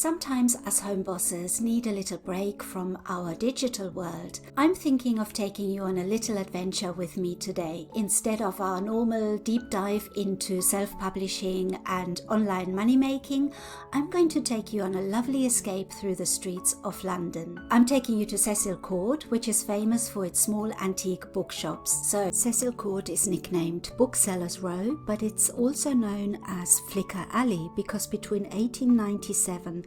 Sometimes us home bosses need a little break from our digital world. I'm thinking of taking you on a little adventure with me today. Instead of our normal deep dive into self-publishing and online money making, I'm going to take you on a lovely escape through the streets of London. I'm taking you to Cecil Court, which is famous for its small antique bookshops. So Cecil Court is nicknamed Booksellers Row, but it's also known as Flicker Alley because between 1897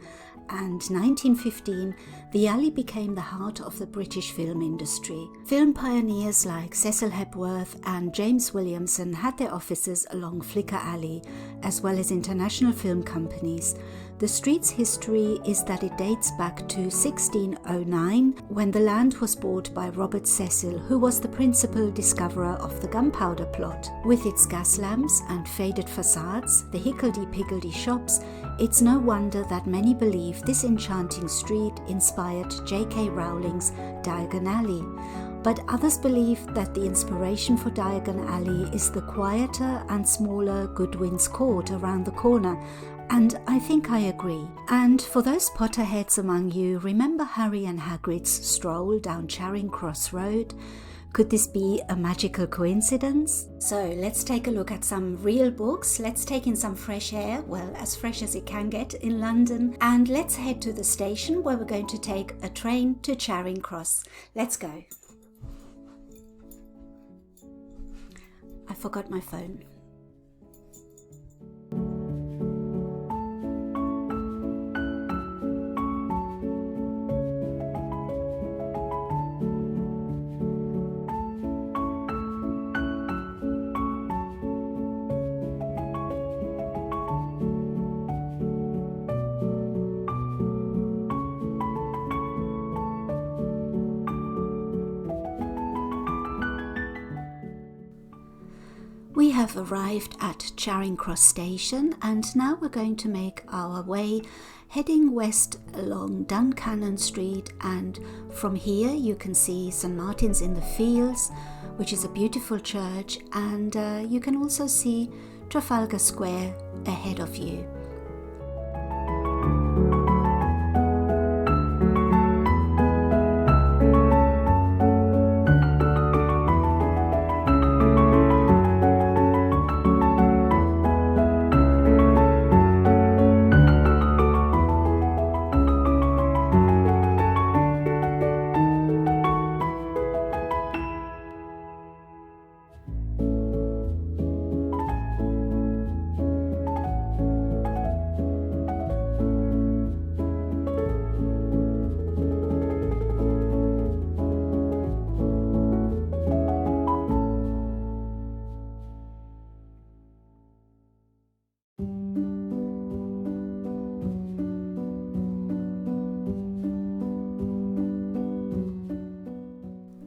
and 1915, the alley became the heart of the British film industry. Film pioneers like Cecil Hepworth and James Williamson had their offices along Flicker Alley, as well as international film companies. The street's history is that it dates back to 1609, when the land was bought by Robert Cecil, who was the principal discoverer of the gunpowder plot. With its gas lamps and faded facades, the higgledy-piggledy shops, it's no wonder that many believe this enchanting street inspired J.K. Rowling's Diagon Alley. But others believe that the inspiration for Diagon Alley is the quieter and smaller Goodwin's Court around the corner, and I think I agree. And for those Potterheads among you, remember Harry and Hagrid's stroll down Charing Cross Road? Could this be a magical coincidence? So let's take a look at some real books. Let's take in some fresh air, well, as fresh as it can get in London. And let's head to the station where we're going to take a train to Charing Cross. Let's go. I forgot my phone. We have arrived at Charing Cross station and now we're going to make our way heading west along Duncannon Street, and from here you can see St Martin's in the Fields, which is a beautiful church, and you can also see Trafalgar Square ahead of you.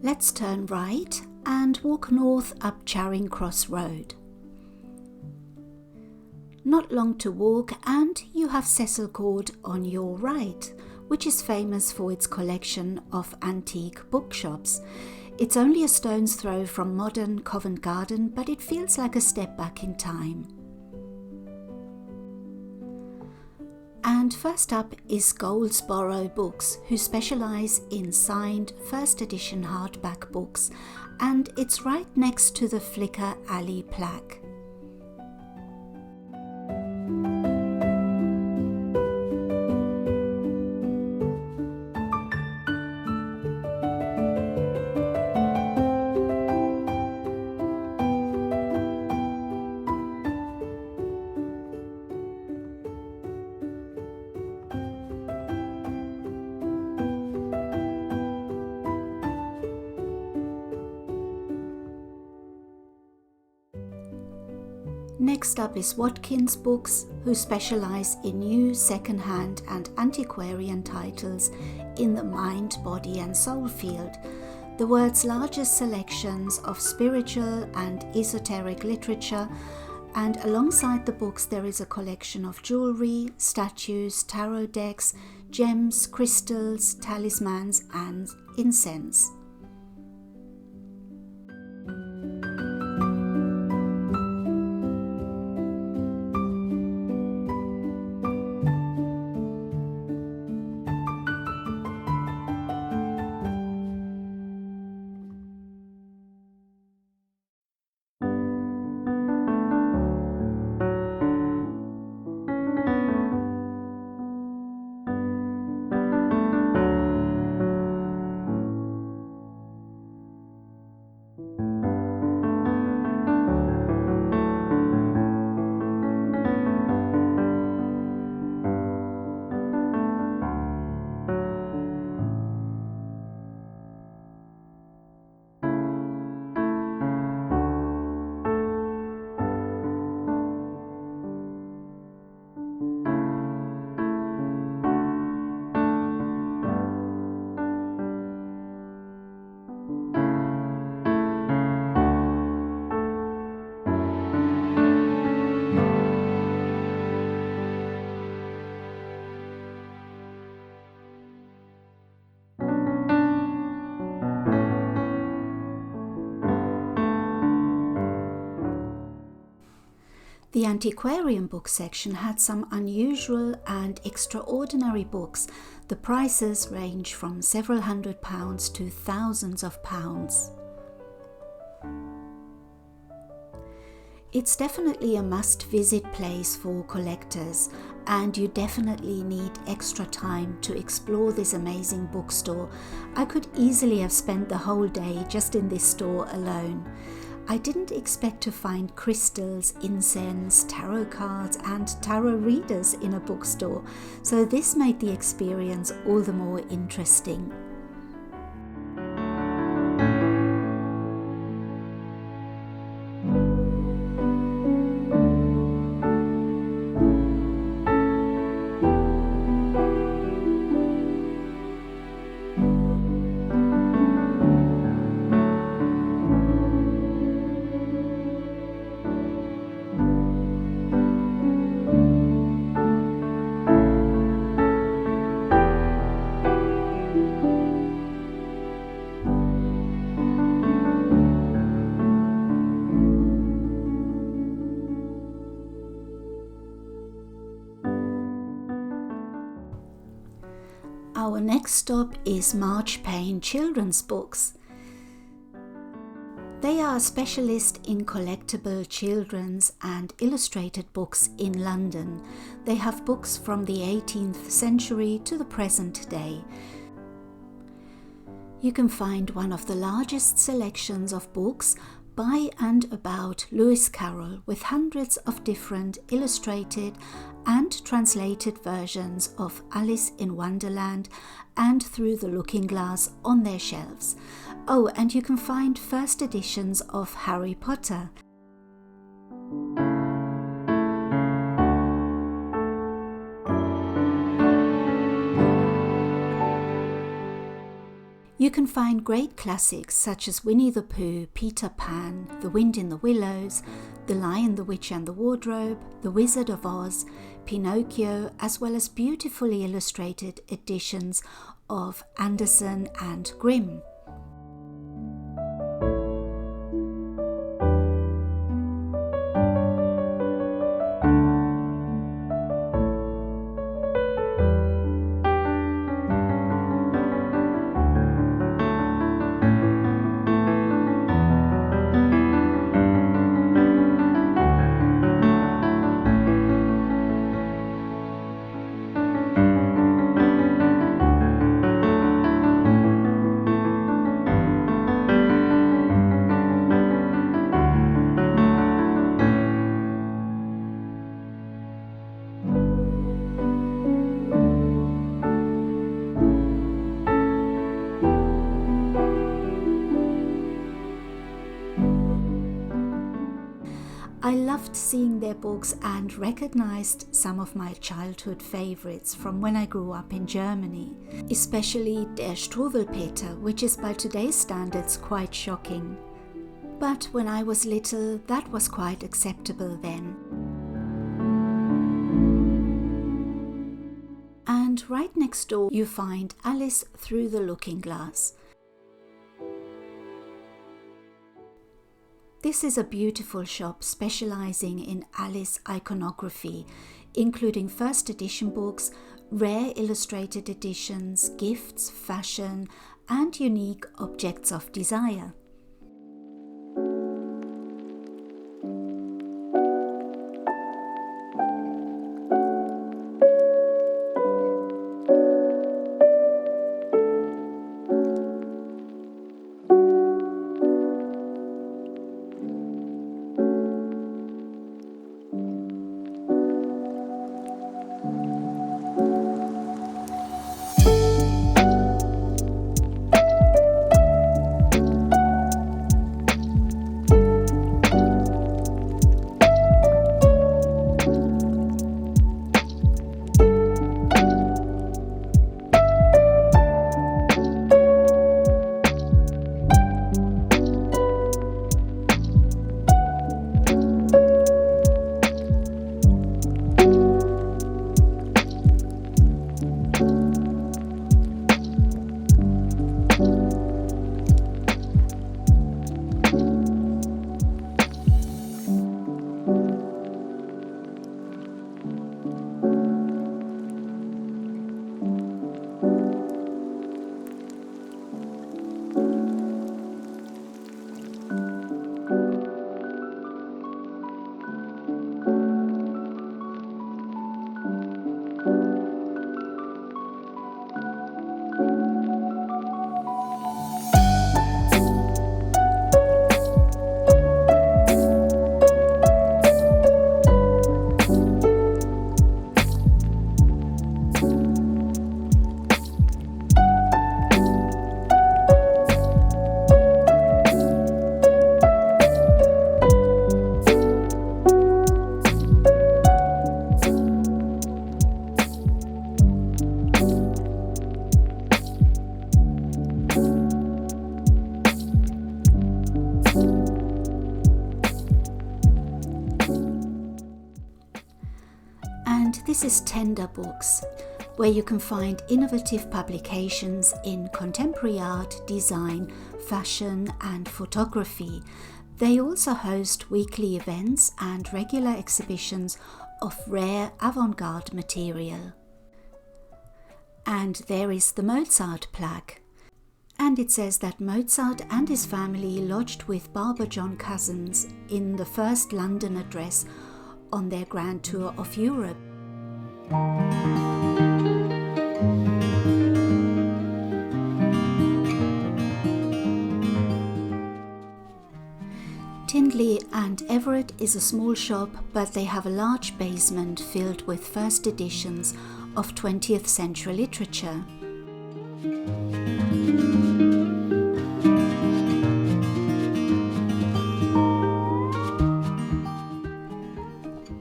Let's turn right and walk north up Charing Cross Road. Not long to walk and you have Cecil Court on your right, which is famous for its collection of antique bookshops. It's only a stone's throw from modern Covent Garden, but it feels like a step back in time. And first up is Goldsborough Books, who specialise in signed first edition hardback books, and it's right next to the Flicker Alley plaque. Next up is Watkins Books, who specialise in new, second-hand and antiquarian titles in the mind, body and soul field. The world's largest selections of spiritual and esoteric literature, and alongside the books there is a collection of jewellery, statues, tarot decks, gems, crystals, talismans and incense. The antiquarian book section had some unusual and extraordinary books. The prices range from several £100s to thousands of pounds. It's definitely a must-visit place for collectors, and you definitely need extra time to explore this amazing bookstore. I could easily have spent the whole day just in this store alone. I didn't expect to find crystals, incense, tarot cards and tarot readers in a bookstore, so this made the experience all the more interesting. Our next stop is Marchpane Children's Books. They are a specialist in collectible children's and illustrated books in London. They have books from the 18th century to the present day. You can find one of the largest selections of books by and about Lewis Carroll, with hundreds of different illustrated and translated versions of Alice in Wonderland and Through the Looking Glass on their shelves. Oh, and you can find first editions of Harry Potter. You can find great classics such as Winnie the Pooh, Peter Pan, The Wind in the Willows, The Lion, the Witch and the Wardrobe, The Wizard of Oz, Pinocchio, as well as beautifully illustrated editions of Andersen and Grimm. I loved seeing their books and recognized some of my childhood favorites from when I grew up in Germany, especially Der Struwwelpeter, which is by today's standards quite shocking. But when I was little, that was quite acceptable then. And right next door you find Alice Through the Looking Glass. This is a beautiful shop specializing in Alice iconography, including first edition books, rare illustrated editions, gifts, fashion, and unique objects of desire. This is Tender Books, where you can find innovative publications in contemporary art, design, fashion and photography. They also host weekly events and regular exhibitions of rare avant-garde material. And there is the Mozart plaque. And it says that Mozart and his family lodged with Barber John Cousins in the first London address on their grand tour of Europe. Tinley and Everett is a small shop, but they have a large basement filled with first editions of 20th century literature.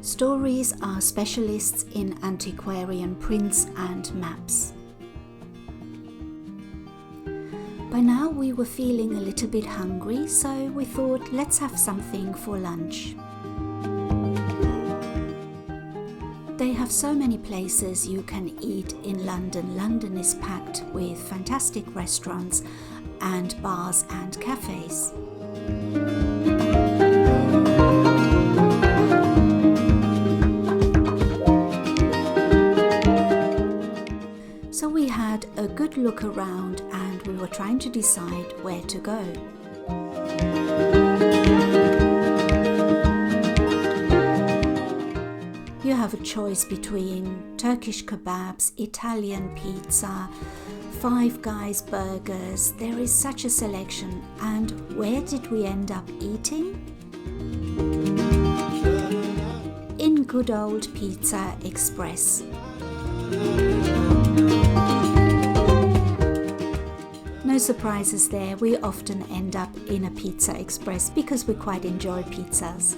Stories are specialists in antiquarian prints and maps. By now we were feeling a little bit hungry, so we thought, let's have something for lunch. They have so many places you can eat in London. London is packed with fantastic restaurants and bars and cafes. So we had a good look around and we were trying to decide where to go. You have a choice between Turkish kebabs, Italian pizza, Five Guys burgers. There is such a selection. And where did we end up eating? In good old Pizza Express. No surprises there, we often end up in a Pizza Express because we quite enjoy pizzas.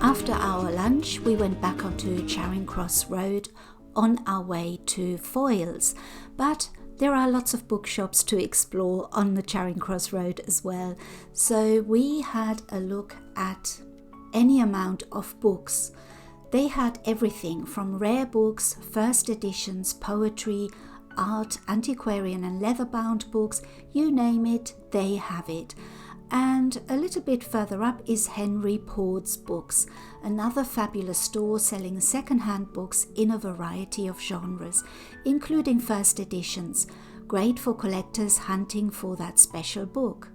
After our lunch, we went back onto Charing Cross Road on our way to Foyles, but there are lots of bookshops to explore on the Charing Cross Road as well, so we had a look at any amount of books. They had everything from rare books, first editions, poetry, art, antiquarian and leather-bound books, you name it, they have it. And a little bit further up is Henry Pord's Books, another fabulous store selling second-hand books in a variety of genres, including first editions, great for collectors hunting for that special book.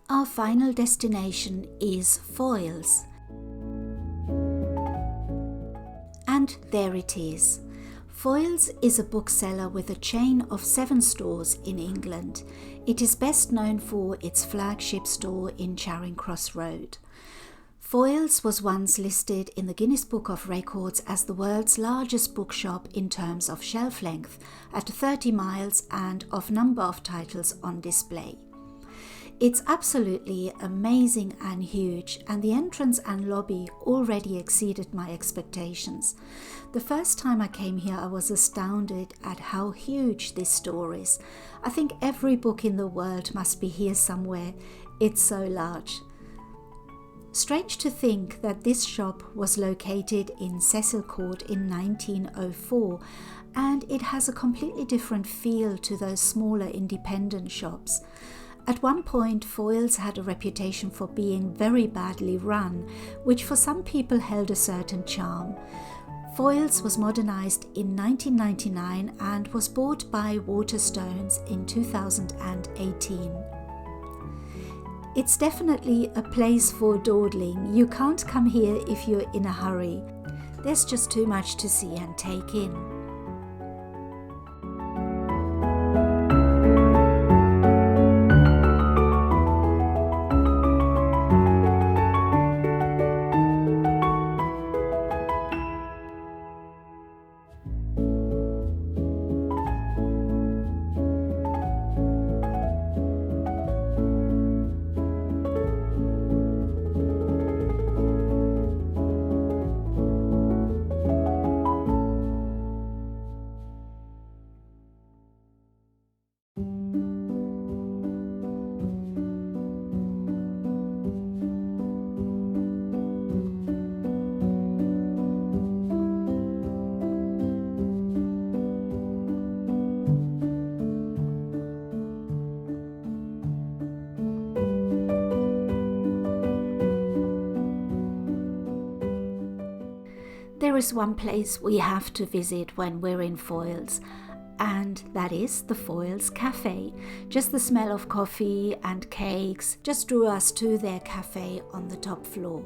Our final destination is Foyles. And there it is. Foyles is a bookseller with a chain of 7 stores in England. It is best known for its flagship store in Charing Cross Road. Foyles was once listed in the Guinness Book of Records as the world's largest bookshop in terms of shelf length, at 30 miles and of number of titles on display. It's absolutely amazing and huge, and the entrance and lobby already exceeded my expectations. The first time I came here, I was astounded at how huge this store is. I think every book in the world must be here somewhere. It's so large. Strange to think that this shop was located in Cecil Court in 1904, and it has a completely different feel to those smaller independent shops. At one point, Foyles had a reputation for being very badly run, which for some people held a certain charm. Foyles was modernised in 1999 and was bought by Waterstones in 2018. It's definitely a place for dawdling. You can't come here if you're in a hurry. There's just too much to see and take in. there is one place we have to visit when we're in Foyles, and that is the Foyles Cafe. Just the smell of coffee and cakes just drew us to their cafe on the top floor.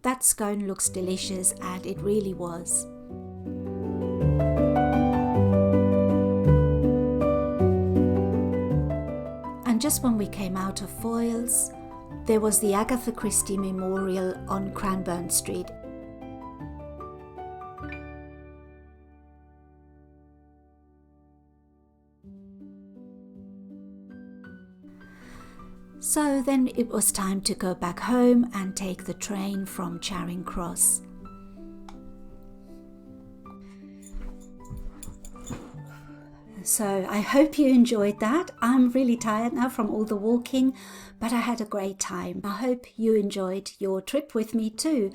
That scone looks delicious, and it really was. And just when we came out of Foyles, there was the Agatha Christie Memorial on Cranbourne Street. So then it was time to go back home and take the train from Charing Cross. So I hope you enjoyed that. I'm really tired now from all the walking, but I had a great time. I hope you enjoyed your trip with me too.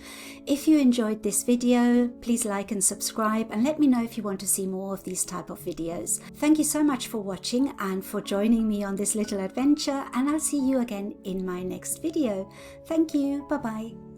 If you enjoyed this video, please like and subscribe, and let me know if you want to see more of these type of videos. Thank you so much for watching and for joining me on this little adventure, and I'll see you again in my next video. Thank you. Bye bye.